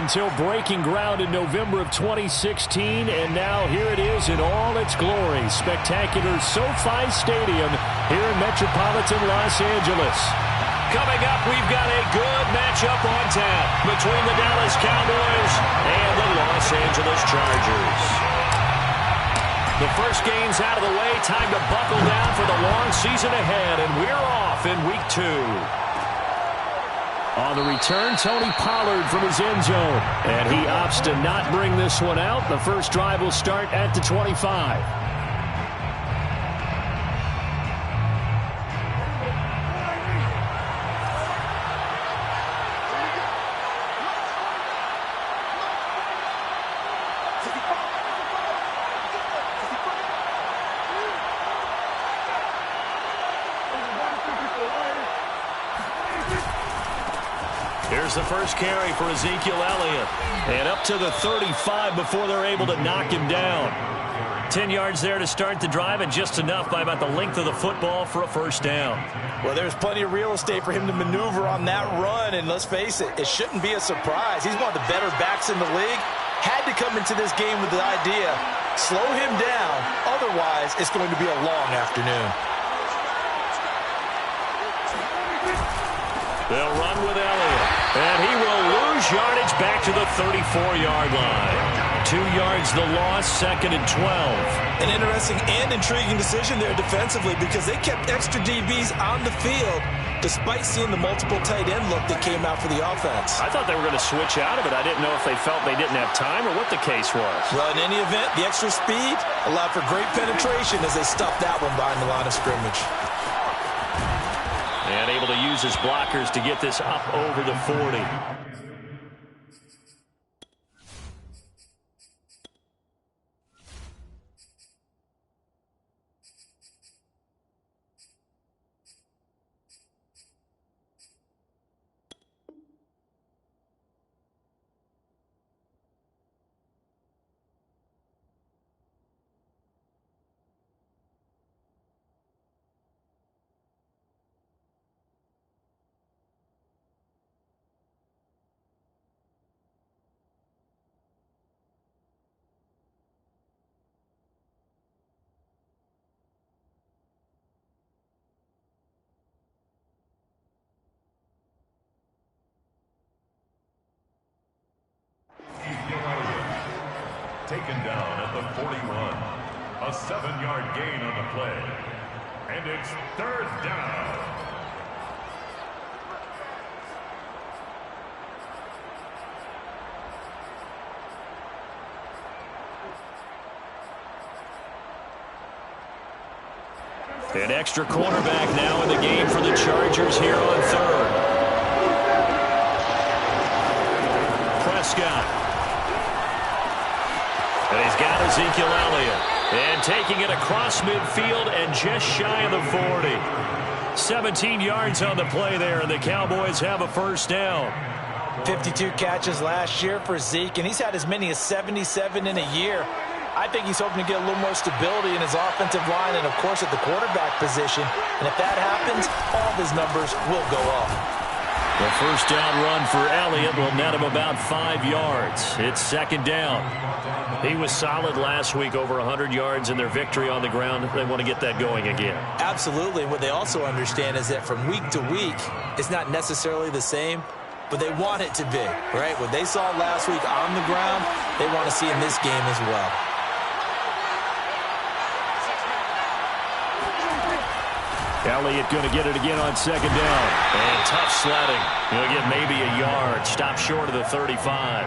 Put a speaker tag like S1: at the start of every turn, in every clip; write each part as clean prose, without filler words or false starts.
S1: until breaking ground in November of 2016, and now here it is in all its glory. Spectacular SoFi Stadium here in metropolitan Los Angeles. Coming up, we've got a good matchup on tap between the Dallas Cowboys and the Los Angeles Chargers. The first game's out of the way. Time to buckle down for the long season ahead, and we're off in Week 2. On the return, Tony Pollard from his end zone, and he opts to not bring this one out. The first drive will start at the 25. Here's the first carry for Ezekiel Elliott. And up to the 35 before they're able to knock him down. 10 yards there to start the drive, and just enough by about the length of the football for a first down.
S2: Well, there's plenty of real estate for him to maneuver on that run, and let's face it, it shouldn't be a surprise. He's one of the better backs in the league. Had to come into this game with the idea, slow him down, otherwise it's going to be a long afternoon.
S1: They'll run with Elliott, and he will lose yardage back to the 34-yard line. 2 yards the loss, 2nd and 12.
S2: An interesting and intriguing decision there defensively, because they kept extra DBs on the field despite seeing the multiple tight end look that came out for the offense.
S1: I thought they were going to switch out of it. I didn't know if they felt they didn't have time or what the case was.
S2: Well, in any event, the extra speed allowed for great penetration as they stuffed that one behind the line of scrimmage.
S1: And able to use his blockers to get this up over the 40.
S3: Taken down at the 41. A 7-yard gain on the play. And it's 3rd down.
S1: An extra cornerback now in the game for the Chargers here on 3rd. Prescott. And he's got Ezekiel Elliott. And taking it across midfield and just shy of the 40. 17 yards on the play there, and the Cowboys have a first down.
S2: 52 catches last year for Zeke, and he's had as many as 77 in a year. I think he's hoping to get a little more stability in his offensive line and, of course, at the quarterback position. And if that happens, all of his numbers will go up.
S1: The first down run for Elliott will net him about 5 yards. It's 2nd down. He was solid last week, over 100 yards in their victory on the ground. They want to get that going again.
S2: Absolutely. What they also understand is that from week to week, it's not necessarily the same, but they want it to be, right? What they saw last week on the ground, they want to see in this game as well.
S1: Elliott going to get it again on 2nd down. And tough sledding. He'll get maybe a yard. Stop short of the 35.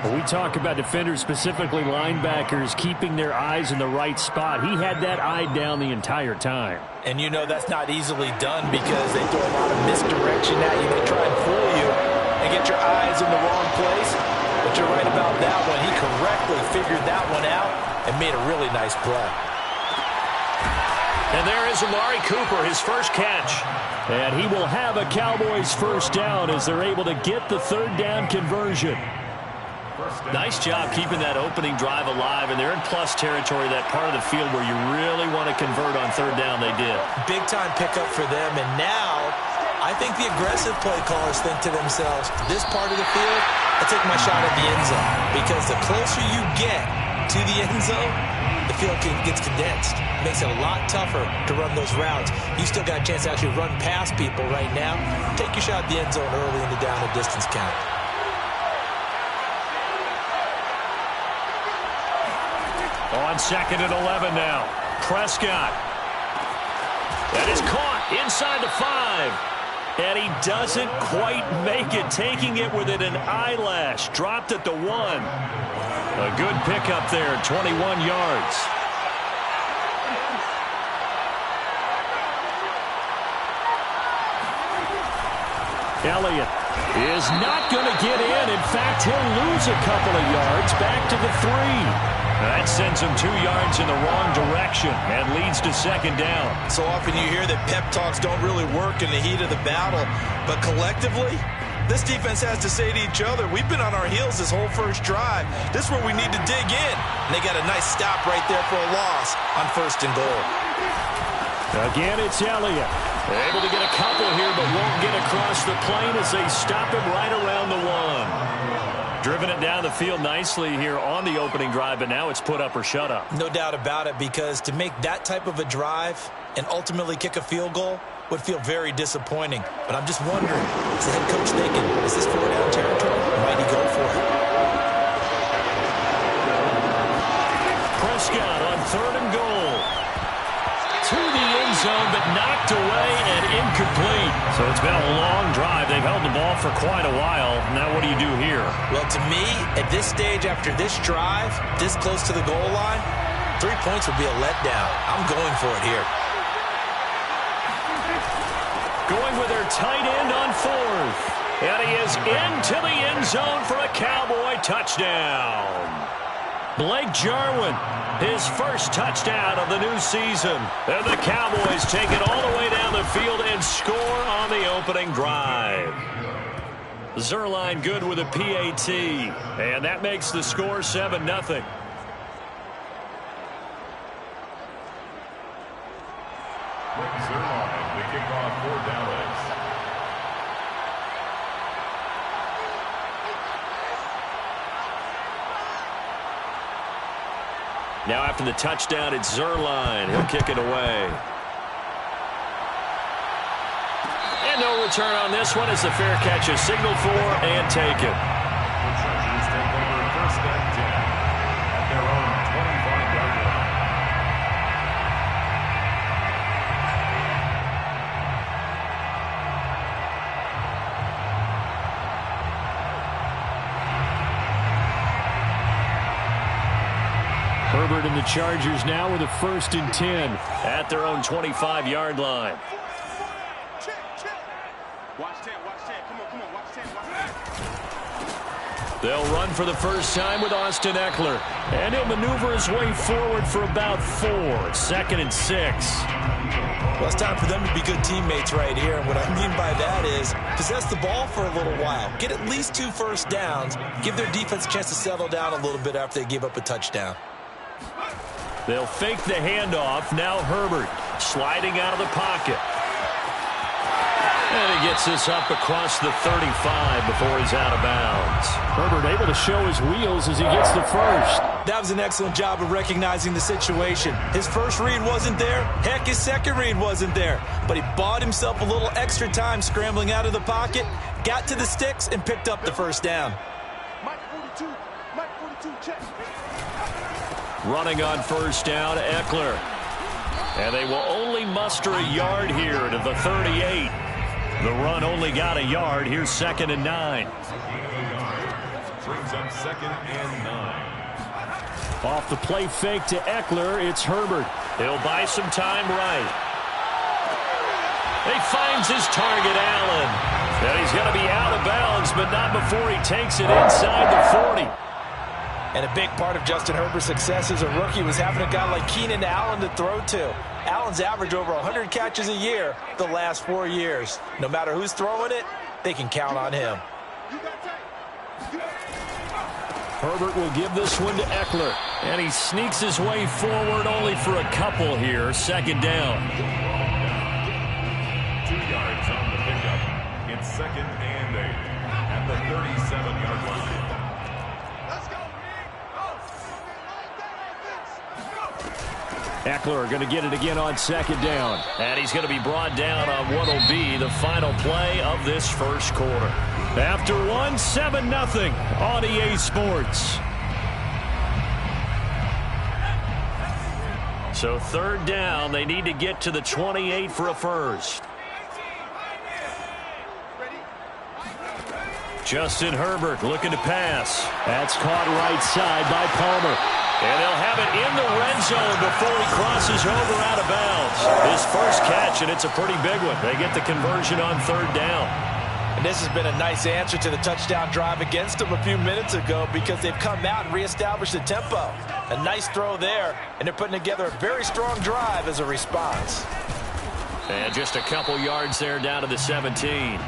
S1: When we talk about defenders, specifically linebackers, keeping their eyes in the right spot, he had that eye down the entire time.
S2: And you know that's not easily done because they throw a lot of misdirection at you. They try and fool you and get your eyes in the wrong place. But you're right about that one. He correctly figured that one out and made a really nice play.
S1: And there is Amari Cooper, his first catch. And he will have a Cowboys first down as they're able to get the 3rd down conversion. Nice job keeping that opening drive alive, and they're in plus territory, that part of the field where you really want to convert on 3rd down. They did.
S2: Big-time pickup for them, and now I think the aggressive play callers think to themselves, this part of the field, I take my shot at the end zone because the closer you get to the end zone, the field gets condensed. Makes it a lot tougher to run those routes. You still got a chance to actually run past people right now. Take your shot at the end zone early in the down and distance count.
S1: On 2nd and 11 now. Prescott. That is caught inside the 5. And he doesn't quite make it, taking it within an eyelash. Dropped at the 1. A good pickup there, 21 yards. Elliott is not going to get in. In fact, he'll lose a couple of yards back to the 3. That sends him 2 yards in the wrong direction and leads to 2nd down.
S2: So often you hear that pep talks don't really work in the heat of the battle, but collectively, this defense has to say to each other, we've been on our heels this whole first drive. This is where we need to dig in. And they got a nice stop right there for a loss on 1st and goal.
S1: Again, it's Elliott. Able to get a couple here, but won't get across the plane as they stop him right around the 1. Driven it down the field nicely here on the opening drive, but now it's put up or shut up.
S2: No doubt about it, because to make that type of a drive and ultimately kick a field goal would feel very disappointing. But I'm just wondering, is the head coach thinking, is this 4-down territory? Or might he go for it?
S1: Prescott on 3rd and goal. To the end zone, but knocked away and incomplete. So it's been a long drive. They've held the ball for quite a while. Now what do you do here?
S2: Well, to me, at this stage after this drive, this close to the goal line, 3 points would be a letdown. I'm going for it here.
S1: Going with their tight end on 4th. And he is into the end zone for a Cowboy touchdown. Blake Jarwin, his first touchdown of the new season. And the Cowboys take it all the way down the field and score on the opening drive. Zuerlein good with a PAT. And that makes the score 7-0.
S3: Zuerlein, the kickoff for Dallas.
S1: Now after the touchdown, it's Zuerlein. He'll kick it away. And no return on this one as the fair catch is signaled for and taken.
S3: The Chargers take over 1st and 10 at their own 25-yard line.
S1: Herbert and the Chargers now with a 1st and 10 at their own 25-yard line. They'll run for the first time with Austin Ekeler. And he'll maneuver his way forward for about 4. 2nd and 6.
S2: Well, it's time for them to be good teammates right here. And what I mean by that is possess the ball for a little while. Get at least 2 first downs. Give their defense a chance to settle down a little bit after they give up a touchdown.
S1: They'll fake the handoff. Now Herbert sliding out of the pocket. And he gets this up across the 35 before he's out of bounds. Herbert able to show his wheels as he gets the first.
S2: That was an excellent job of recognizing the situation. His first read wasn't there. Heck, his second read wasn't there. But he bought himself a little extra time scrambling out of the pocket, got to the sticks, and picked up the first down.
S4: Mike 42, check.
S1: Running on first down, Ekeler. And they will only muster a yard here to the 38. The run only got a yard. Here's 2nd and 9.
S3: Brings up 2nd and 9.
S1: Off the play fake to Ekeler, it's Herbert. He'll buy some time right. He finds his target, Allen. And he's going to be out of bounds, but not before he takes it inside the 40.
S2: And a big part of Justin Herbert's success as a rookie was having a guy like Keenan Allen to throw to. Allen's averaged over 100 catches a year the last 4 years. No matter who's throwing it, they can count on him.
S1: Herbert will give this one to Ekeler. And he sneaks his way forward only for a couple here. 2nd down.
S3: 2 yards on the pickup. It's 2nd and 8 at the 37-yard line.
S1: Eckler going to get it again on second down.
S5: And he's going to be brought down on what will be the final play of this first quarter.
S1: After 7-0 on EA Sports.
S5: So third down, they need to get to the 28 for a first. Justin Herbert looking to pass.
S1: That's caught right side by Palmer.
S5: And they'll have it in the red zone before he crosses over out of bounds. His first catch, and it's a pretty big one. They get the conversion on third down.
S2: And this has been a nice answer to the touchdown drive against them a few minutes ago because they've come out and reestablished the tempo. A nice throw there, and they're putting together a very strong drive as a response.
S5: And just a couple yards there down to the 17.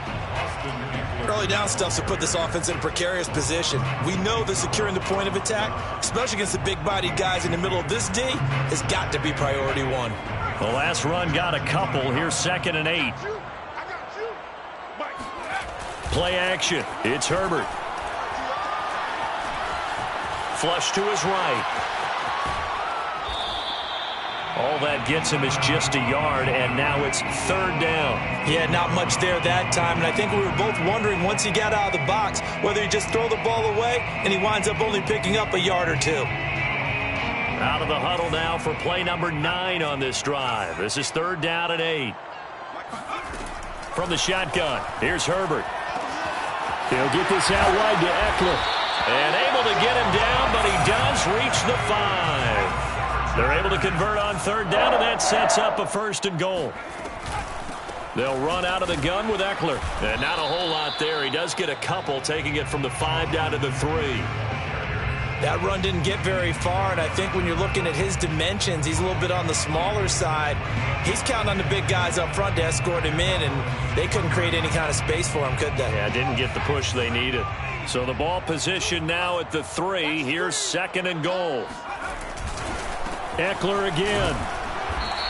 S2: Early down stuff's to put this offense in a precarious position. We know that securing the point of attack, especially against the big-bodied guys in the middle of this D, has got to be priority one.
S5: The last run got a couple. Here's 2nd and 8. Play action. It's Herbert. Flush to his right. All that gets him is just a yard, and now it's third down.
S2: Yeah, not much there that time, and I think we were both wondering once he got out of the box whether he just throw the ball away, and he winds up only picking up a yard or two.
S5: Out of the huddle now for play number 9 on this drive. This is third down and 8. From the shotgun, here's Herbert.
S1: He'll get this out wide to Eckler.
S5: And able to get him down, but he does reach the 5. They're able to convert on third down, and that sets up a 1st and goal. They'll run out of the gun with Eckler. And not a whole lot there. He does get a couple, taking it from the 5 down to the 3.
S2: That run didn't get very far, and I think when you're looking at his dimensions, he's a little bit on the smaller side. He's counting on the big guys up front to escort him in, and they couldn't create any kind of space for him, could they?
S5: Yeah, didn't get the push they needed. So the ball position now at the 3. Here's 2nd and goal.
S1: Eckler again.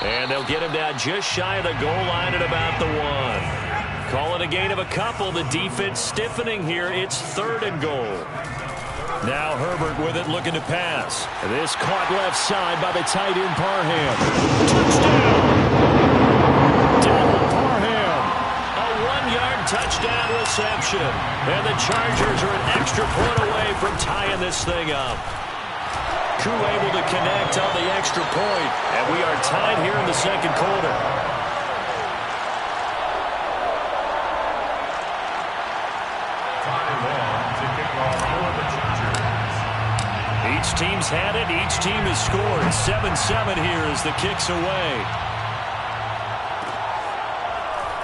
S5: And they'll get him down just shy of the goal line at about the 1. Call it a gain of a couple. The defense stiffening here. It's 3rd and goal.
S1: Now Herbert with it, looking to pass. This caught left side by the tight end Parham. Touchdown! Donald Parham.
S5: A 1-yard touchdown reception. And the Chargers are an extra point away from tying this thing up. Crew able to connect on the extra point. And we are tied here in the second quarter. Each team's had it. Each team has scored. 7-7 here as the kick's away.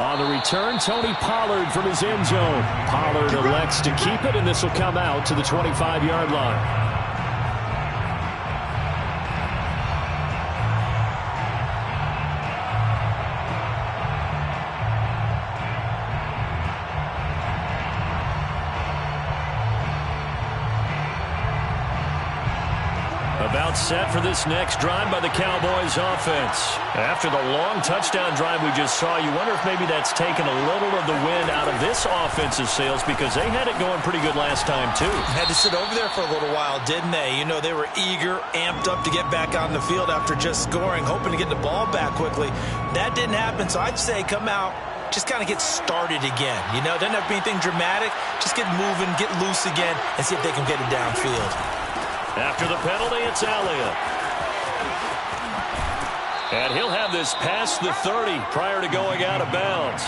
S1: On the return, Tony Pollard from his end zone. Pollard elects to keep it, and this will come out to the 25-yard line.
S5: About set for this next drive by the Cowboys offense. After the long touchdown drive we just saw, you wonder if maybe that's taken a little of the wind out of this offensive sails because they had it going pretty good last time too.
S2: Had to sit over there for a little while, didn't they? You know, they were eager, amped up to get back out in the field after just scoring, hoping to get the ball back quickly. That didn't happen, so I'd say come out, just kind of get started again. You know, doesn't have to be anything dramatic. Just get moving, get loose again, and see if they can get it downfield.
S5: After the penalty, it's Elliott. And he'll have this past the 30 prior to going out of bounds.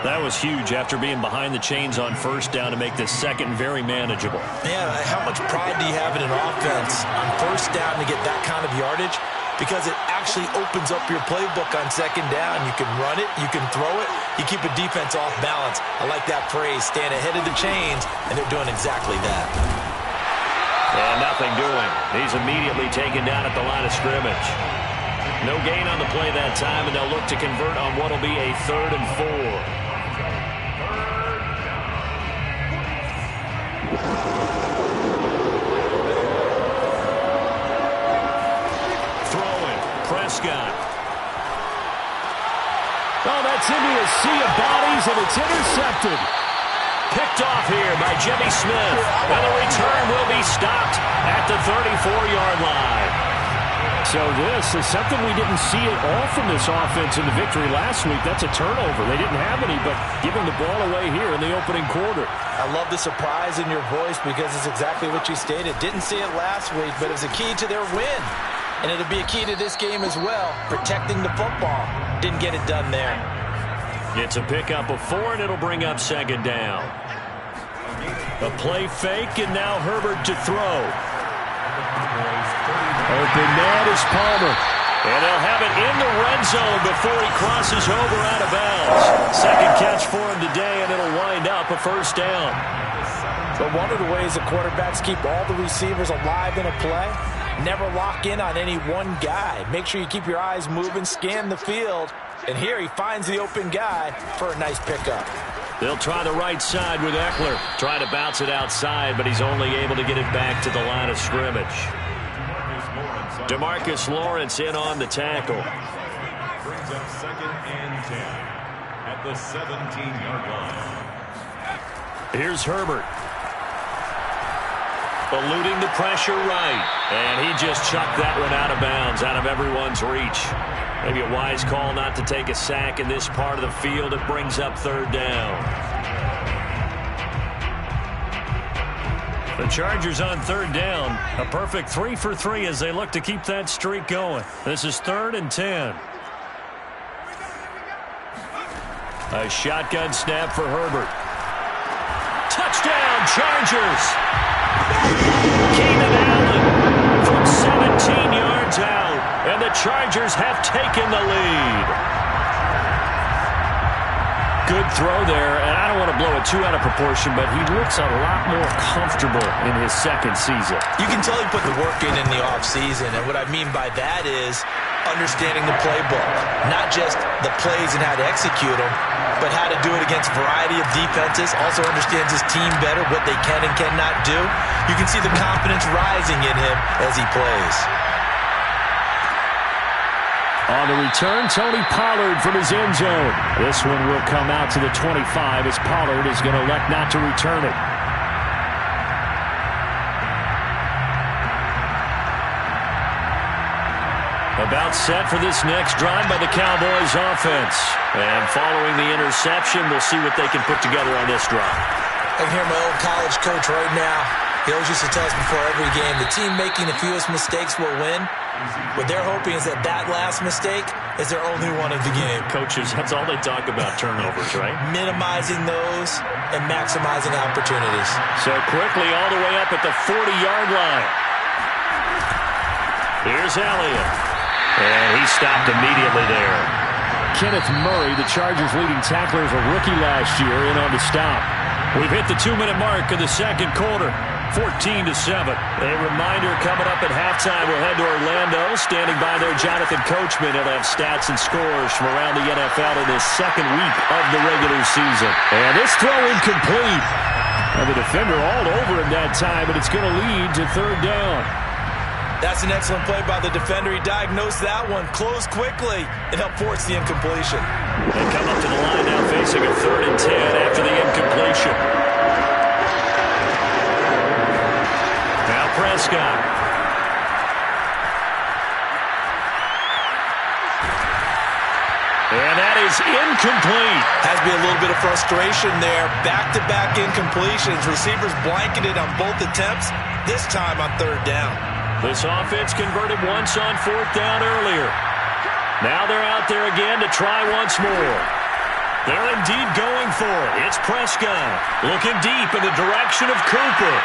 S5: That was huge after being behind the chains on first down to make this second very manageable.
S2: Yeah, how much pride do you have in an offense on first down to get that kind of yardage? Because it actually opens up your playbook on second down. You can run it, you can throw it, you keep a defense off balance. I like that phrase, staying ahead of the chains, and they're doing exactly that.
S5: And nothing doing. He's immediately taken down at the line of scrimmage. No gain on the play that time, and they'll look to convert on what will be a 3rd and 4. Throwing. Prescott.
S1: Oh, that's into a sea of bodies, and it's intercepted.
S5: Picked off here by Jimmy Smith. And the return will be stopped at the 34-yard line.
S1: So this is something we didn't see at all from this offense in the victory last week. That's a turnover. They didn't have any, but giving the ball away here in the opening quarter.
S2: I love the surprise in your voice because it's exactly what you stated. Didn't see it last week, but it was a key to their win. And it'll be a key to this game as well, protecting the football. Didn't get it done there.
S5: It's a pickup of 4, and it'll bring up second down. A play fake, and now Herbert to throw.
S1: Open man is Palmer.
S5: And they'll have it in the red zone before he crosses over out of bounds. Second catch for him today, and it'll wind up a first down.
S2: But one of the ways the quarterbacks keep all the receivers alive in a play, never lock in on any one guy. Make sure you keep your eyes moving, scan the field. And here he finds the open guy for a nice pickup.
S5: They'll try the right side with Eckler. Try to bounce it outside, but he's only able to get it back to the line of scrimmage. DeMarcus Lawrence in on the tackle.
S3: Brings up 2nd and 10 at the 17-yard line.
S5: Here's Herbert. Eluding the pressure right. And he just chucked that one out of bounds, out of everyone's reach. Maybe a wise call not to take a sack in this part of the field. It brings up third down. The Chargers on third down. A perfect 3 for 3 as they look to keep that streak going. This is 3rd and 10. A shotgun snap for Herbert. Touchdown, Chargers! Keenan Allen from 17 yards out, and the Chargers have taken the lead. Good throw there, and I don't want to blow it too out of proportion, but he looks a lot more comfortable in his second season.
S2: You can tell he put the work in the offseason, and what I mean by that is understanding the playbook. Not just the plays and how to execute them, but how to do it against a variety of defenses. Also understands his team better, what they can and cannot do. You can see the confidence rising in him as he plays.
S1: On the return, Tony Pollard from his end zone. This one will come out to the 25 as Pollard is going to elect not to return it.
S5: About set for this next drive by the Cowboys offense. And following the interception, we'll see what they can put together on this drive.
S2: I can hear my old college coach right now. He always used to tell us before every game, the team making the fewest mistakes will win. What they're hoping is that last mistake is their only one of the game.
S5: Coaches, that's all they talk about, turnovers, right?
S2: Minimizing those and maximizing opportunities.
S5: So quickly all the way up at the 40-yard line. Here's Elliott. And he stopped immediately there.
S1: Kenneth Murray, the Chargers' leading tackler, is a rookie last year, in on the stop.
S5: We've hit the 2-minute mark of the second quarter. 14-7. A reminder coming up at halftime. We'll head to Orlando. Standing by there, Jonathan Coachman. He'll have stats and scores from around the NFL in this second week of the regular season. And this throw incomplete. And the defender all over him that time, but it's going to lead to third down.
S2: That's an excellent play by the defender. He diagnosed that one, closed quickly, and helped force the incompletion.
S5: They come up to the line now facing a 3rd and 10 after the incompletion. Now Prescott. And that is incomplete.
S2: Has to be a little bit of frustration there. Back-to-back incompletions. Receivers blanketed on both attempts, this time on third down.
S5: This offense converted once on 4th down earlier. Now they're out there again to try once more. They're indeed going for it. It's Prescott looking deep in the direction of Cooper.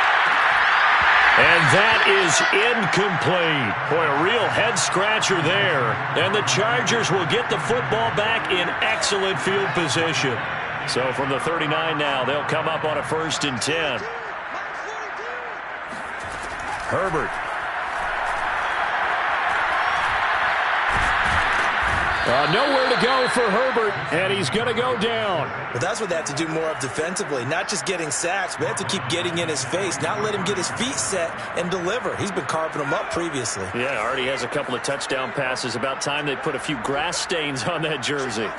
S5: And that is incomplete. Boy, a real head-scratcher there. And the Chargers will get the football back in excellent field position. So from the 39 now, they'll come up on a 1st and 10. Herbert.
S1: Nowhere to go for Herbert, and he's going to go down.
S2: But that's what they have to do more of defensively, not just getting sacks, but they have to keep getting in his face, not let him get his feet set and deliver. He's been carving them up previously.
S5: Yeah, already has a couple of touchdown passes. About time they put a few grass stains on that jersey.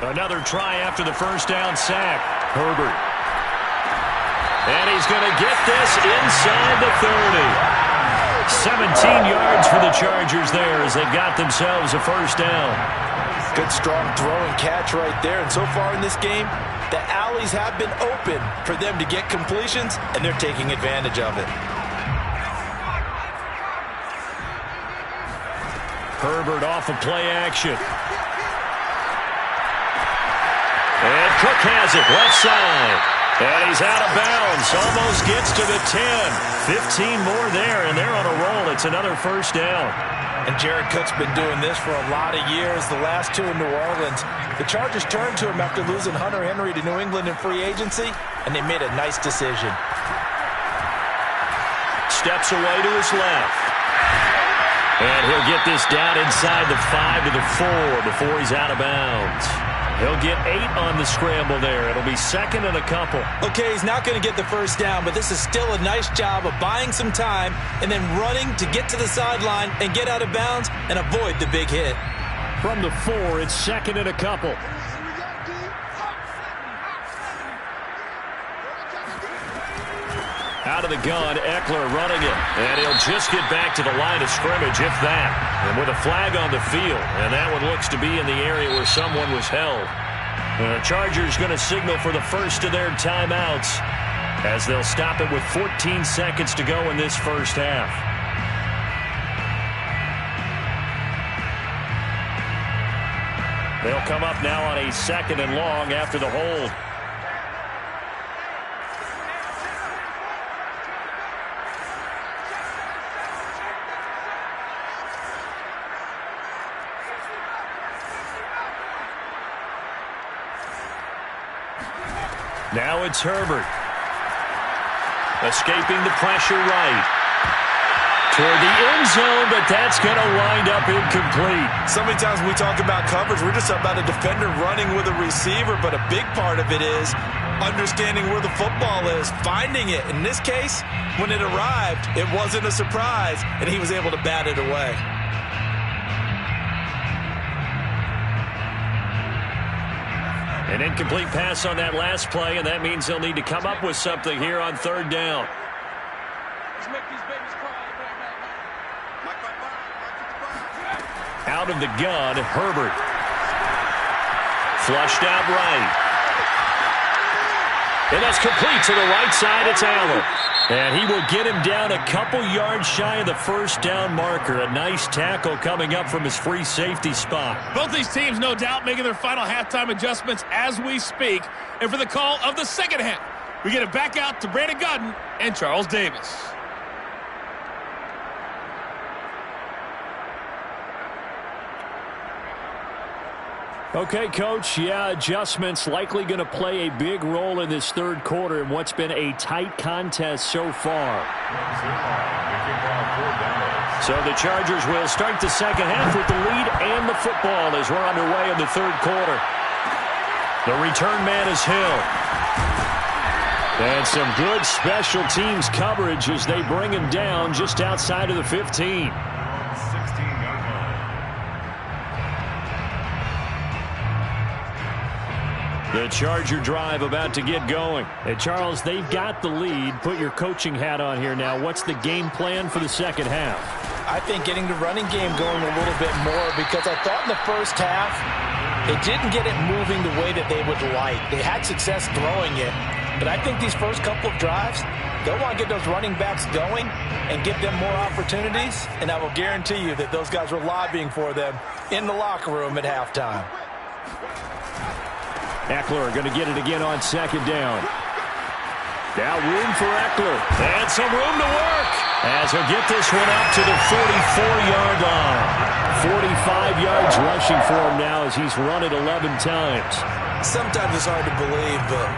S5: Another try after the first down sack. Herbert. And he's going to get this inside the 30. 17 yards for the Chargers there as they got themselves a first down.
S2: Good, strong throw and catch right there. And so far in this game, the alleys have been open for them to get completions, and they're taking advantage of it.
S5: Herbert off of play action. And Cook has it left side. And he's out of bounds. Almost gets to the 10. 15 more there, and they're on a roll. It's another first down.
S2: And Jared Cook's been doing this for a lot of years, the last two in New Orleans. The Chargers turned to him after losing Hunter Henry to New England in free agency, and they made a nice decision.
S5: Steps away to his left. And he'll get this down inside the 5 to the 4 before he's out of bounds. He'll get 8 on the scramble there. It'll be second and a couple.
S2: Okay, he's not going to get the first down, but this is still a nice job of buying some time and then running to get to the sideline and get out of bounds and avoid the big hit.
S1: From the 4, it's second and a couple.
S5: Out of the gun, Eckler running it. And he'll just get back to the line of scrimmage, if that. And with a flag on the field. And that one looks to be in the area where someone was held. And the Chargers going to signal for the first of their timeouts as they'll stop it with 14 seconds to go in this first half. They'll come up now on a second and long after the hold. Now it's Herbert. Escaping the pressure right. Toward the end zone, but that's going to wind up incomplete.
S2: So many times when we talk about coverage, we're just about a defender running with a receiver, but a big part of it is understanding where the football is, finding it. In this case, when it arrived, it wasn't a surprise, and he was able to bat it away.
S5: An incomplete pass on that last play, and that means they'll need to come up with something here on third down. Out of the gun, Herbert. Flushed out right. And that's complete to the right side. It's Allen. And he will get him down a couple yards shy of the first down marker. A nice tackle coming up from his free safety spot.
S6: Both these teams, no doubt, making their final halftime adjustments as we speak. And for the call of the second half, we get it back out to Brandon Gaudin and Charles Davis.
S1: Okay, Coach, adjustments likely going to play a big role in this third quarter in what's been a tight contest so far.
S5: So the Chargers will start the second half with the lead and the football as we're underway in the third quarter. The return man is Hill. And some good special teams coverage as they bring him down just outside of the 15. The Charger drive about to get going.
S1: Hey, Charles, they've got the lead. Put your coaching hat on here now. What's the game plan for the second half?
S2: I think getting the running game going a little bit more because I thought in the first half they didn't get it moving the way that they would like. They had success throwing it, but I think these first couple of drives, they'll want to get those running backs going and give them more opportunities, and I will guarantee you that those guys were lobbying for them in the locker room at halftime.
S1: Eckler going to get it again on second down. Now room for Eckler.
S5: And some room to work as he'll get this one up to the 44-yard line.
S1: 45 yards rushing for him now as he's run it 11 times.
S2: Sometimes it's hard to believe, but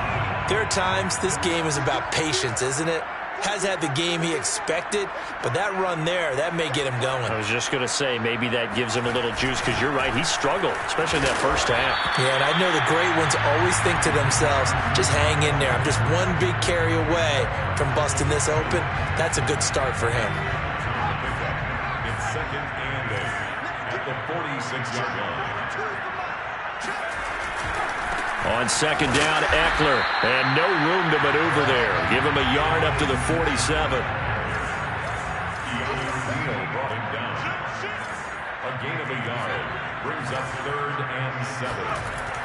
S2: there are times this game is about patience, isn't it? Has had the game he expected, but that run there, that may get him going.
S5: I was just going to say, maybe that gives him a little juice because you're right, he struggled, especially in that first half.
S2: Yeah, and I know the great ones always think to themselves, just hang in there. I'm just one big carry away from busting this open. That's a good start for him.
S3: It's second and 8 at the 46-yard line.
S5: On second down, Eckler. And no room to maneuver there. Give him a yard up to the 47.
S3: Brought him down. A gain of a yard brings up 3rd and 7.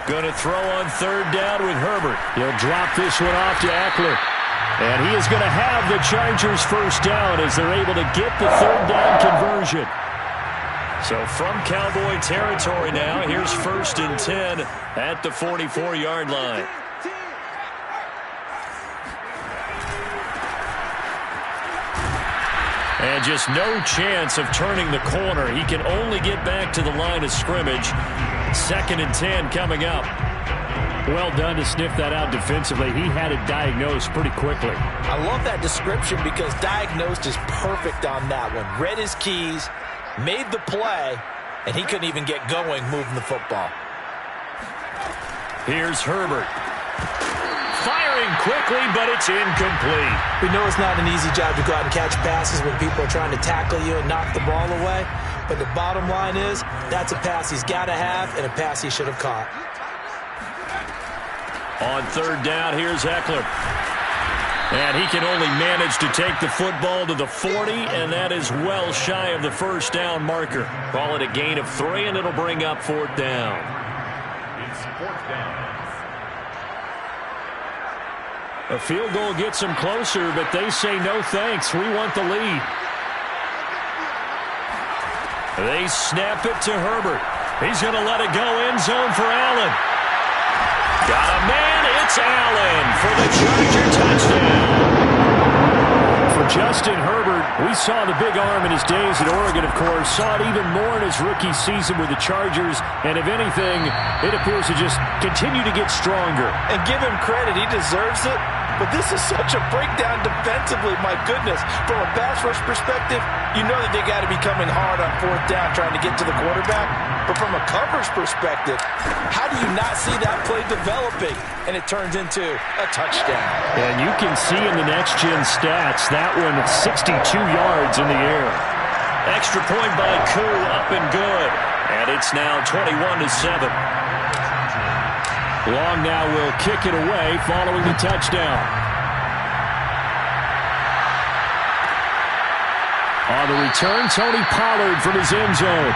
S1: Going to throw on 3rd down with Herbert. He'll drop this one off to Eckler. And he is going to have the Chargers first down as they're able to get the 3rd down conversion.
S5: So from Cowboy territory now, here's 1st and 10 at the 44-yard line. And just no chance of turning the corner. He can only get back to the line of scrimmage. 2nd and 10 coming up.
S1: Well done to sniff that out defensively. He had it diagnosed pretty quickly.
S2: I love that description because diagnosed is perfect on that one. Read his keys, made the play, and he couldn't even get going moving the football.
S5: Here's Herbert. Firing quickly, but it's incomplete.
S2: We know it's not an easy job to go out and catch passes when people are trying to tackle you and knock the ball away. But the bottom line is, that's a pass he's got to have and a pass he should have caught.
S5: On 3rd down, here's Eckler. And he can only manage to take the football to the 40, and that is well shy of the first down marker. Call it a gain of 3, and it'll bring up 4th down.
S3: It's 4th down.
S1: A field goal gets them closer, but they say no thanks. We want the lead.
S5: They snap it to Herbert. He's going to let it go end zone for Allen. Got a man. It's Allen for the Charger touchdown.
S1: For Justin Herbert, we saw the big arm in his days at Oregon, of course. Saw it even more in his rookie season with the Chargers. And if anything, it appears to just continue to get stronger.
S2: And give him credit. He deserves it. But this is such a breakdown defensively, my goodness. From a pass rush perspective, you know that they got to be coming hard on 4th down trying to get to the quarterback. But from a coverage perspective, how do you not see that play developing? And it turns into a touchdown.
S1: And you can see in the next-gen stats, that one 62 yards in the air.
S5: Extra point by Koo, up and good. And it's now 21-7.
S1: Long now will kick it away following the touchdown. On the return, Tony Pollard from his end zone.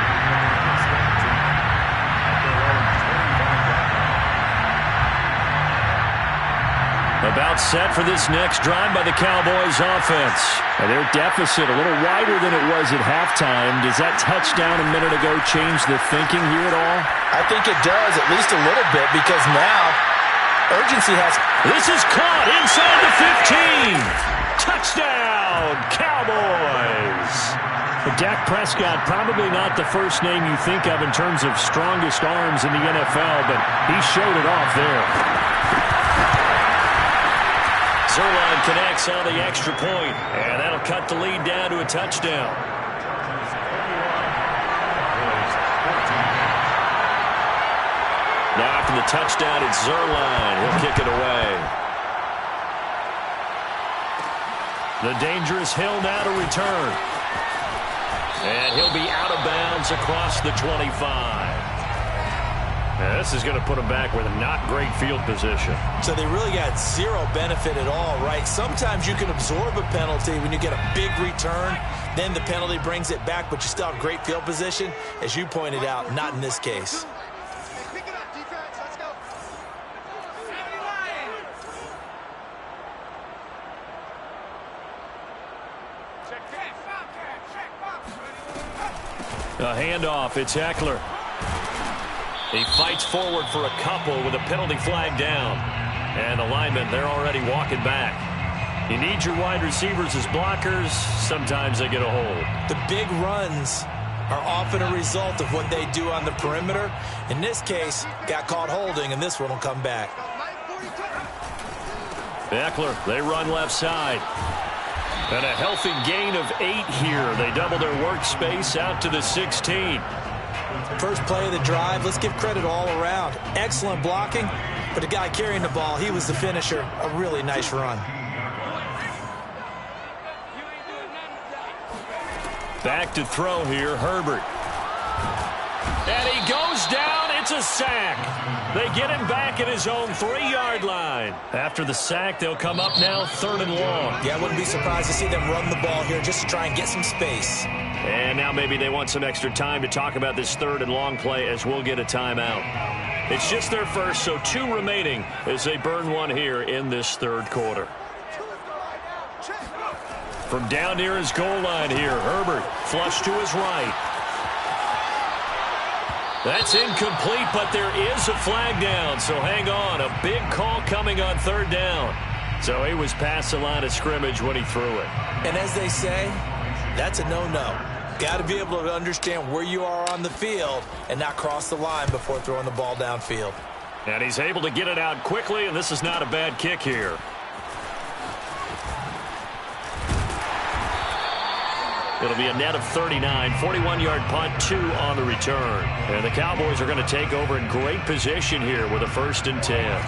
S5: About set for this next drive by the Cowboys offense.
S1: And their deficit a little wider than it was at halftime. Does that touchdown a minute ago change the thinking here at all?
S2: I think it does, at least a little bit, because now urgency has...
S5: This is caught inside the 15. Touchdown, Cowboys.
S1: Dak Prescott, probably not the first name you think of in terms of strongest arms in the NFL, but he showed it off there.
S5: Zuerlein connects on the extra point, and that'll cut the lead down to a touchdown. Now after the touchdown, it's Zuerlein. He'll kick it away. The dangerous Hill now to return. And he'll be out of bounds across the 25. Now this is going to put him back with a not great field position.
S2: So they really got zero benefit at all, right? Sometimes you can absorb a penalty when you get a big return. Then the penalty brings it back, but you still have great field position. As you pointed out, not in this case.
S5: A handoff, it's Eckler. He fights forward for a couple with a penalty flag down. And the linemen, they're already walking back. You need your wide receivers as blockers. Sometimes they get a hold.
S2: The big runs are often a result of what they do on the perimeter. In this case, got caught holding, and this one will come back.
S5: Eckler, they run left side. And a healthy gain of 8 here. They double their workspace out to the 16.
S2: First play of the drive, let's give credit all around. Excellent blocking, but the guy carrying the ball, he was the finisher. A really nice run. Back
S5: to throw here, Herbert. And he goes down. It's It's a sack. They get him back at his own 3-yard line. After the sack, they'll come up now 3rd and long.
S2: Yeah, I wouldn't be surprised to see them run the ball here just to try and get some space.
S5: And now maybe they want some extra time to talk about this 3rd and long play as we'll get a timeout. It's just their first, so 2 remaining as they burn one here in this 3rd quarter. From down near his goal line here, Herbert flush to his right. That's incomplete, but there is a flag down, so hang on. A big call coming on 3rd down. So he was past the line of scrimmage when he threw it.
S2: And as they say, that's a no-no. Got to be able to understand where you are on the field and not cross the line before throwing the ball downfield.
S5: And he's able to get it out quickly, and this is not a bad kick here. It'll be a net of 39, 41-yard punt, 2 on the return. And the Cowboys are going to take over in great position here with a 1st and 10.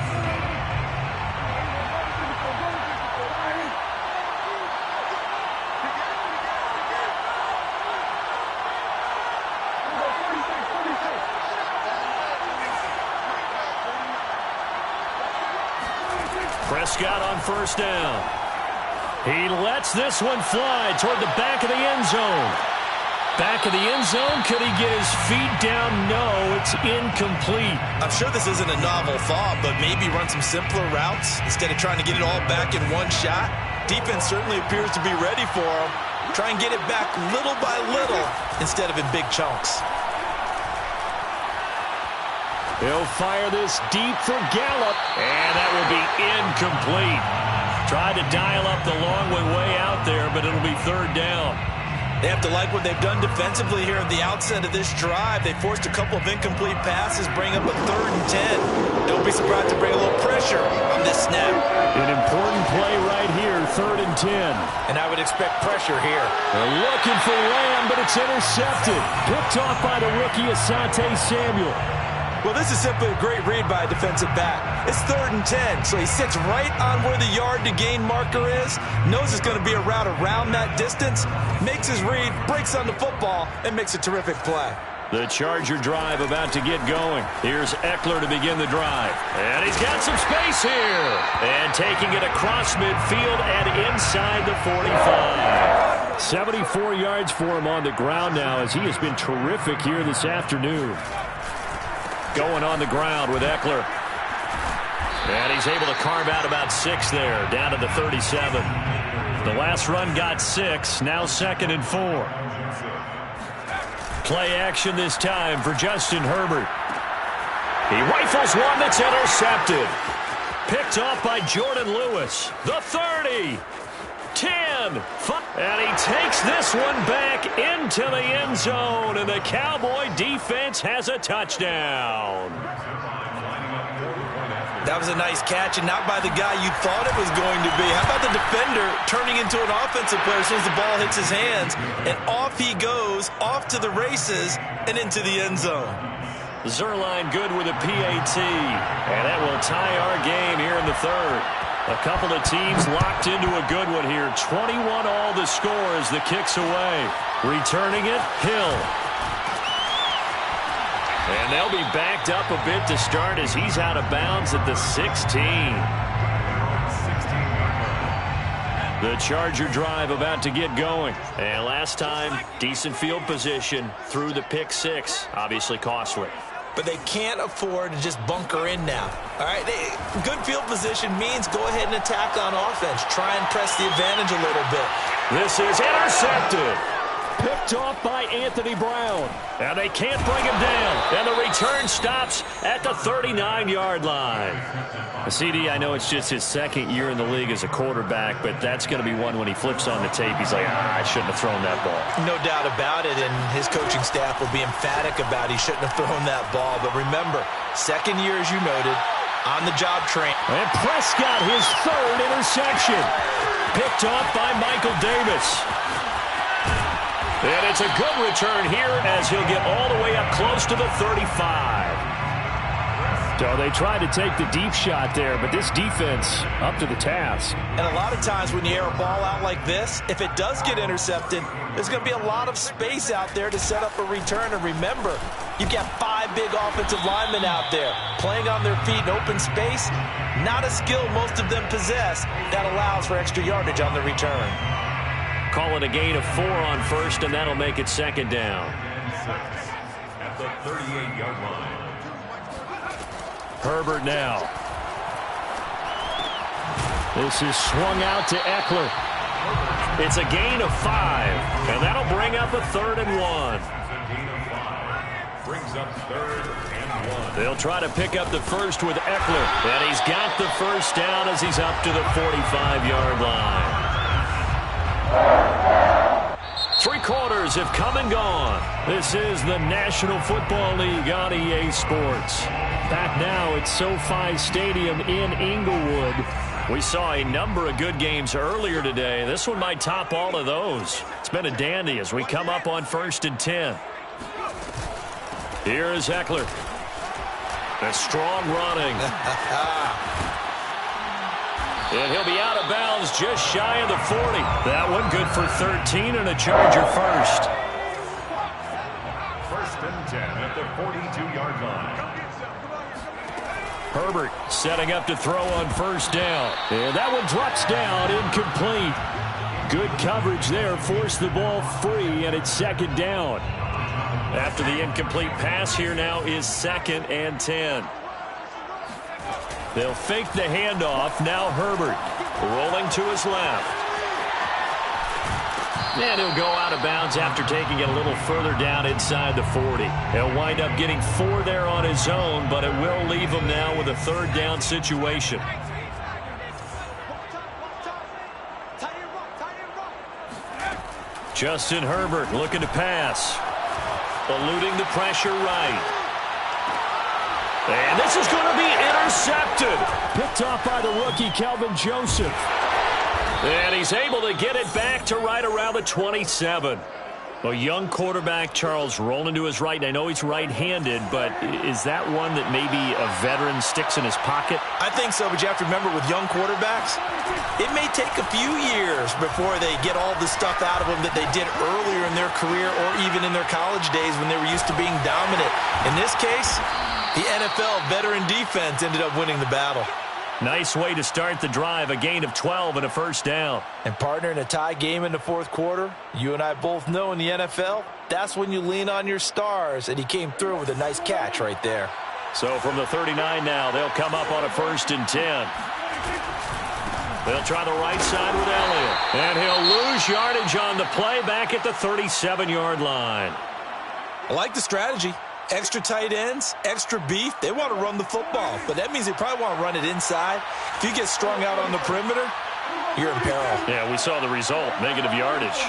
S5: Prescott on 1st down. He lets this one fly toward the back of the end zone. Back of the end zone. Could he get his feet down? No, it's incomplete.
S2: I'm sure this isn't a novel thought, but maybe run some simpler routes instead of trying to get it all back in one shot. Defense certainly appears to be ready for him. Try and get it back little by little instead of in big chunks.
S5: He'll fire this deep for Gallup, and that will be incomplete. Tried to dial up the long way out there, but it'll be 3rd down.
S2: They have to like what they've done defensively here at the outset of this drive. They forced a couple of incomplete passes, bring up a 3rd and 10. Don't be surprised to bring a little pressure on this snap.
S1: An important play right here, 3rd and 10.
S2: And I would expect pressure here.
S1: They're looking for Lamb, but it's intercepted. Picked off by the rookie Asante Samuel.
S2: Well, this is simply a great read by a defensive back. It's 3rd and 10, so he sits right on where the yard-to-gain marker is, knows it's going to be a route around that distance, makes his read, breaks on the football, and makes a terrific play.
S5: The Charger drive about to get going. Here's Eckler to begin the drive. And he's got some space here. And taking it across midfield and inside the 45.
S1: 74 yards for him on the ground now as he has been terrific here this afternoon.
S5: Going on the ground with Eckler. And he's able to carve out about 6 there, down to the 37. The last run got 6, now 2nd and 4. Play action this time for Justin Herbert. He rifles one that's intercepted. Picked off by Jordan Lewis. The 30. 10. And he takes this one back into the end zone, and the Cowboy defense has a touchdown.
S2: That was a nice catch, and not by the guy you thought it was going to be. How about the defender turning into an offensive player as soon as the ball hits his hands, and off he goes, off to the races, and into the end zone.
S5: Zuerlein good with a PAT, and that will tie our game here in the 3rd. A couple of teams locked into a good one here. 21 all the score as the kick's away. Returning it, Hill. And they'll be backed up a bit to start as he's out of bounds at the 16. The Charger drive about to get going. And last time, decent field position through the pick 6. Obviously costly.
S2: But they can't afford to just bunker in now. All right, good field position means go ahead and attack on offense. Try and press the advantage a little bit.
S5: This is intercepted.
S1: Picked off by Anthony Brown.
S5: And they can't bring him down. And the return stops at the 39-yard line. CD, I know it's just his 2nd year in the league as a quarterback, but that's going to be one when he flips on the tape. He's like, I shouldn't have thrown that ball.
S2: No doubt about it, and his coaching staff will be emphatic about he shouldn't have thrown that ball. But remember, 2nd year, as you noted, on-the-job train.
S1: And Prescott, his 3rd interception.
S5: Picked off by Michael Davis. And it's a good return here as he'll get all the way up close to the 35.
S1: So they tried to take the deep shot there, but this defense up to the task.
S2: And a lot of times when you air a ball out like this, if it does get intercepted, there's going to be a lot of space out there to set up a return. And remember, you've got 5 big offensive linemen out there playing on their feet in open space. Not a skill most of them possess that allows for extra yardage on the return.
S5: Call it a gain of 4 on first, and that'll make it second down.
S3: At the 38-yard line.
S1: Herbert now. This is swung out to Eckler.
S5: It's a gain of 5, and that'll bring up a 3rd and 1.
S3: A gain of 5. Brings up 3rd and 1.
S5: They'll try to pick up the first with Eckler, and he's got the first down as he's up to the 45-yard line. 3 quarters have come and gone. This is the National Football League on EA Sports.
S1: Back now at SoFi Stadium in Inglewood.
S5: We saw a number of good games earlier today. This one might top all of those. It's been a dandy as we come up on 1st and 10. Here is Eckler. A strong running. And he'll be out of bounds just shy of the 40. That one good for 13 and a Charger first.
S3: 1st and 10 at the 42-yard line.
S1: Herbert setting up to throw on 1st down. And that one drops down, incomplete. Good coverage there, forced the ball free, and it's 2nd down.
S5: After the incomplete pass, here now is 2nd and 10. They'll fake the handoff. Now Herbert rolling to his left. And he'll go out of bounds after taking it a little further down inside the 40. He'll wind up getting 4 there on his own, but it will leave him now with a 3rd down situation. Justin Herbert looking to pass. Eluding the pressure right. And this is going to be intercepted.
S1: Picked off by the rookie, Kelvin Joseph.
S5: And he's able to get it back to right around the 27. A young quarterback, Charles, rolling to his right. And I know he's right-handed, but is that one that maybe a veteran sticks in his pocket?
S2: I think so, but you have to remember with young quarterbacks, it may take a few years before they get all the stuff out of them that they did earlier in their career or even in their college days when they were used to being dominant. In this case, the NFL veteran defense ended up winning the battle.
S5: Nice way to start the drive, a gain of 12 and a 1st down.
S2: And partner, in a tie game in the 4th quarter, you and I both know in the NFL, that's when you lean on your stars, and he came through with a nice catch right there.
S5: So from the 39 now, they'll come up on a 1st and 10. They'll try the right side with Elliott. And he'll lose yardage on the play back at the 37-yard line.
S2: I like the strategy. Extra tight ends, extra beef. They want to run the football, but that means they probably want to run it inside. If you get strung out on the perimeter, you're in peril.
S5: Yeah, we saw the result, negative yardage.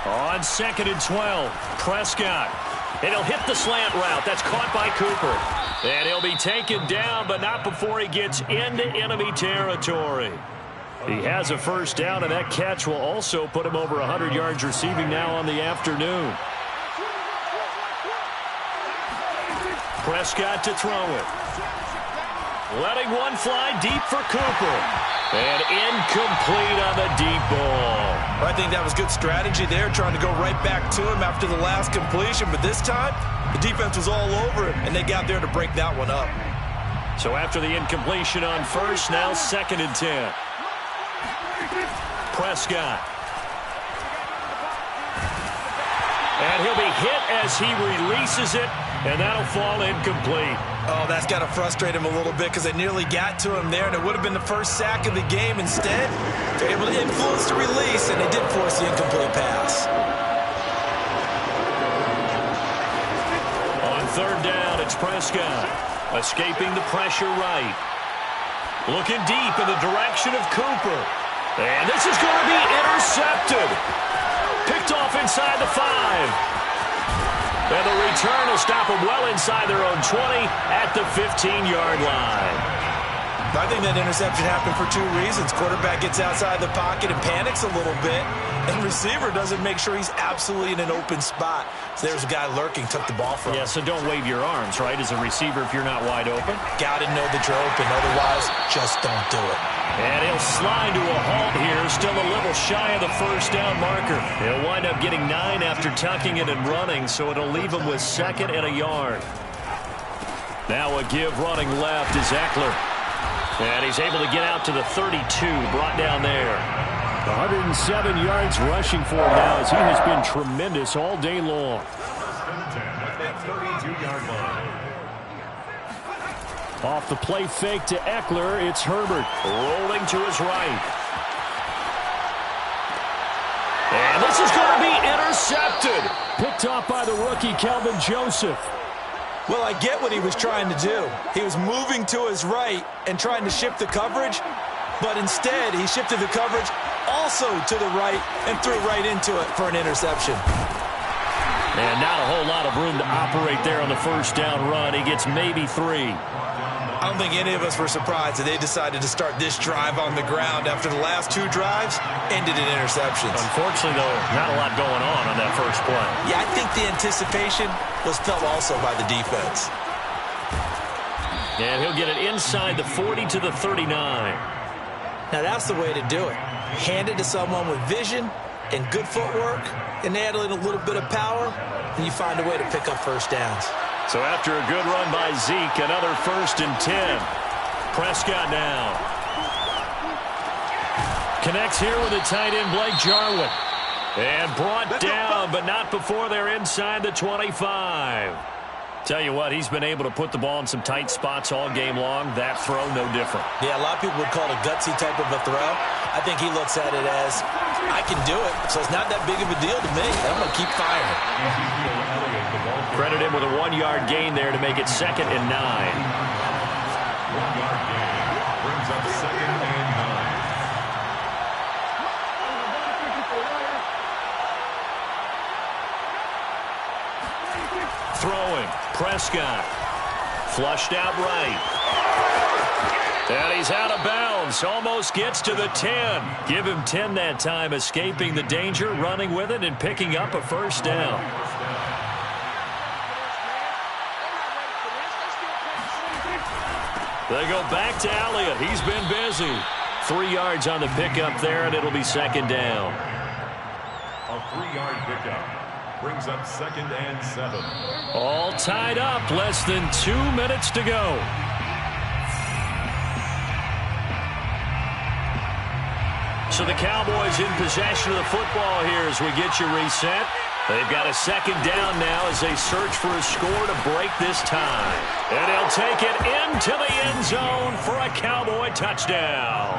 S5: On 2nd and 12, Prescott. And he'll hit the slant route. That's caught by Cooper. And he'll be taken down, but not before he gets into enemy territory. He has a 1st down, and that catch will also put him over 100 yards receiving now on the afternoon. Prescott to throw it. Letting one fly deep for Cooper. And incomplete on the deep ball.
S2: I think that was good strategy there, trying to go right back to him after the last completion. But this time, the defense was all over him, and they got there to break that one up.
S5: So after the incompletion on 1st, now 2nd and 10. Prescott. And he'll be hit as he releases it, and that'll fall incomplete.
S2: Oh, that's got to frustrate him a little bit because they nearly got to him there, and it would have been the first sack of the game. Instead, they're able to influence the release, and they did force the incomplete pass.
S5: On 3rd down, it's Prescott. Escaping the pressure right. Looking deep in the direction of Cooper. And this is going to be intercepted. Picked off inside the 5. And the return will stop them well inside their own 20 at the 15-yard line.
S2: I think that interception happened for two reasons. Quarterback gets outside the pocket and panics a little bit, and receiver doesn't make sure he's absolutely in an open spot. So there's a guy lurking, took the ball from him.
S5: Yeah, so don't wave your arms, right, as a receiver if you're not wide open.
S2: Got to know that you're open. Otherwise, just don't do it.
S5: And he'll slide to a halt here, still a little shy of the first down marker. He'll wind up getting 9 after tucking it and running, so it'll leave him with 2nd and a yard. Now a give running left is Eckler. And he's able to get out to the 32, brought down there.
S1: 107 yards rushing for him now as he has been tremendous all day long.
S3: At the 32-yard line.
S1: Off the play fake to Eckler, it's Herbert.
S5: Rolling to his right. And this is going to be intercepted.
S1: Picked off by the rookie, Kelvin Joseph.
S2: Well, I get what he was trying to do. He was moving to his right and trying to shift the coverage, but instead he shifted the coverage also to the right and threw right into it for an interception.
S5: And not a whole lot of room to operate there on the first down run. He gets maybe 3.
S2: I don't think any of us were surprised that they decided to start this drive on the ground after the last 2 drives ended in interceptions.
S5: Unfortunately, though, not a lot going on that first play.
S2: Yeah, I think the anticipation was felt also by the defense.
S5: And he'll get it inside the 40 to the 39.
S2: Now, that's the way to do it. Hand it to someone with vision and good footwork, and add in a little bit of power, and you find a way to pick up first downs.
S5: So after a good run by Zeke, another 1st and 10. Prescott now. Connects here with the tight end, Blake Jarwin. And brought down, but not before they're inside the 25. Tell you what, he's been able to put the ball in some tight spots all game long. That throw, no different.
S2: Yeah, a lot of people would call it a gutsy type of a throw. I think he looks at it as, I can do it, so it's not that big of a deal to me. I'm going to keep firing.
S5: Credit him with a 1-yard gain there to make it 2nd and 9.
S3: 1-yard gain brings up 2nd and 9.
S5: Throwing, Prescott. Flushed out right. And he's out of bounds. Almost gets to the 10. Give him 10 that time, escaping the danger, running with it, and picking up a first down. They go back to Elliott. He's been busy. 3 yards on the pickup there, and it'll be 2nd down.
S3: A 3-yard pickup brings up 2nd and 7.
S5: All tied up. Less than 2 minutes to go. So the Cowboys in possession of the football here as we get you reset. They've got a 2nd down now as they search for a score to break this tie. And he'll take it into the end zone for a Cowboy touchdown.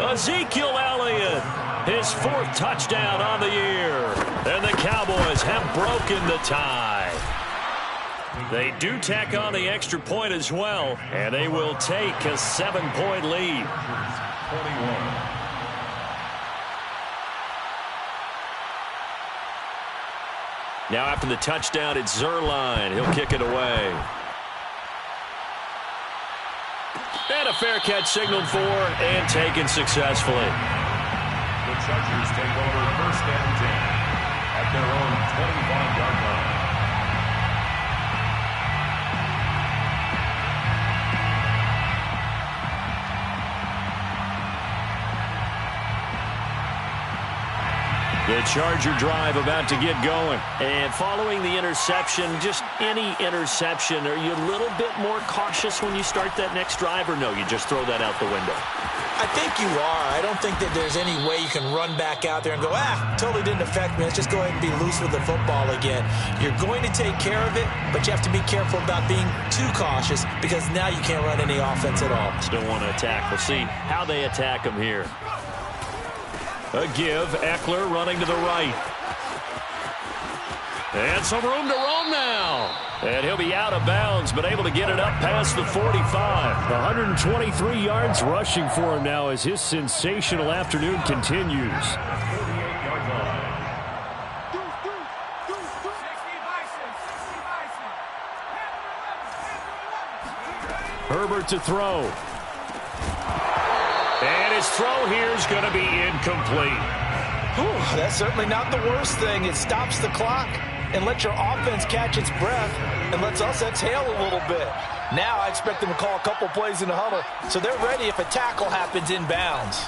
S5: Ezekiel Elliott, his 4th touchdown on the year. And the Cowboys have broken the tie. They do tack on the extra point as well, and they will take a 7-point lead.
S3: 21.
S5: Now after the touchdown, it's Zuerlein. He'll kick it away. And a fair catch signaled for and taken successfully.
S3: The Chargers take over 1st and 10 at their own 25-yard line.
S5: The Charger drive about to get going. And following the interception, just any interception, are you a little bit more cautious when you start that next drive, or no, you just throw that out the window?
S2: I think you are. I don't think that there's any way you can run back out there and go, totally didn't affect me. Let's just go ahead and be loose with the football again. You're going to take care of it, but you have to be careful about being too cautious because now you can't run any offense at all.
S5: Still want to attack. We'll see how they attack them here. A give, Eckler running to the right. And some room to roam now. And he'll be out of bounds, but able to get it up past the 45.
S1: 123 yards rushing for him now as his sensational afternoon continues. Herbert to throw.
S5: And his throw here is going to be incomplete.
S2: Whew, that's certainly not the worst thing. It stops the clock and lets your offense catch its breath and lets us exhale a little bit. Now I expect them to call a couple plays in the huddle, so they're ready if a tackle happens inbounds.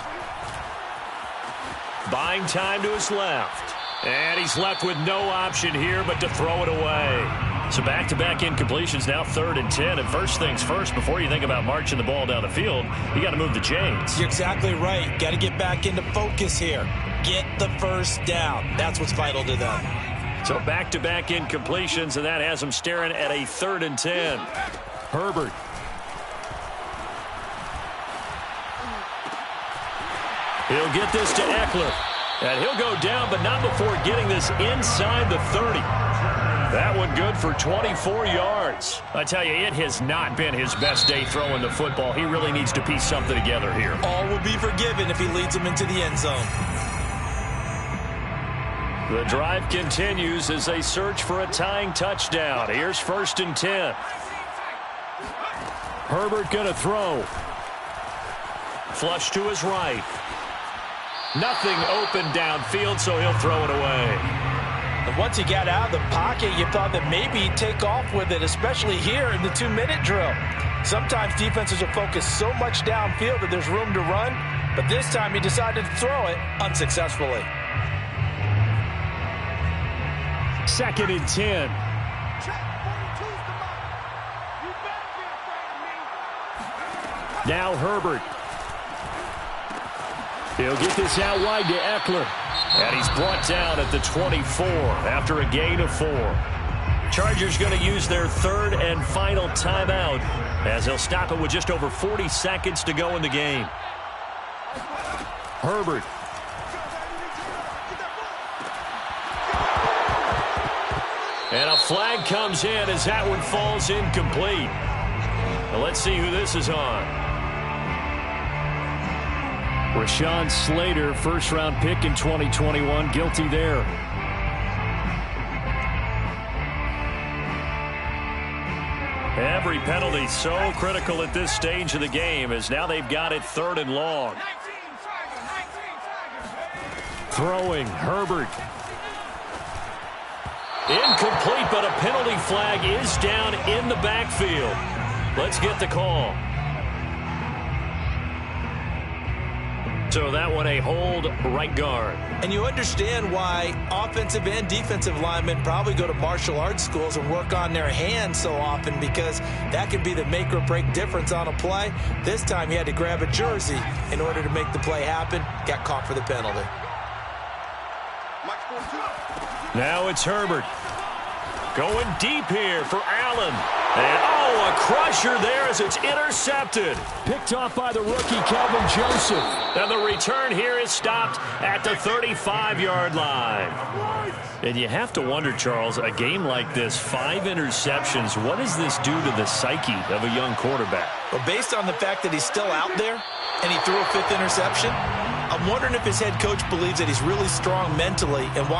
S5: Buying time to his left. And he's left with no option here but to throw it away. So back-to-back incompletions, now 3rd and 10. And first things first, before you think about marching the ball down the field, you got to move the chains.
S2: You're exactly right. Got to get back into focus here. Get the first down. That's what's vital to them.
S5: So back-to-back incompletions, and that has them staring at a 3rd and 10. Herbert. He'll get this to Eckler. And he'll go down, but not before getting this inside the 30. That one good for 24 yards. I tell you, it has not been his best day throwing the football. He really needs to piece something together here.
S2: All will be forgiven if he leads them into the end zone.
S5: The drive continues as they search for a tying touchdown. Here's 1st and 10. Herbert going to throw. Flush to his right. Nothing open downfield, so he'll throw it away.
S2: And once he got out of the pocket, you thought that maybe he'd take off with it, especially here in the 2-minute drill. Sometimes defenses will focus so much downfield that there's room to run, but this time he decided to throw it unsuccessfully.
S1: 2nd and 10. Now Herbert. He'll get this out wide to Eckler.
S5: And he's brought down at the 24 after a gain of 4. Chargers going to use their 3rd and final timeout as they'll stop it with just over 40 seconds to go in the game.
S1: Herbert.
S5: And a flag comes in as that one falls incomplete. Now let's see who this is on.
S1: Rashawn Slater, first-round pick in 2021, guilty there.
S5: Every penalty so critical at this stage of the game as now they've got it 3rd and long.
S1: Throwing, Herbert.
S5: Incomplete, but a penalty flag is down in the backfield. Let's get the call. So that one a hold right guard.
S2: And you understand why offensive and defensive linemen probably go to martial arts schools and work on their hands so often, because that can be the make or break difference on a play. This time he had to grab a jersey in order to make the play happen. Got caught for the penalty.
S5: Now it's Herbert. Going deep here for Allen. And, oh, a crusher there as it's intercepted.
S1: Picked off by the rookie, Kelvin Joseph.
S5: And the return here is stopped at the 35-yard line. And you have to wonder, Charles, a game like this, 5 interceptions, what does this do to the psyche of a young quarterback?
S2: Well, based on the fact that he's still out there and he threw a 5th interception, I'm wondering if his head coach believes that he's really strong mentally and why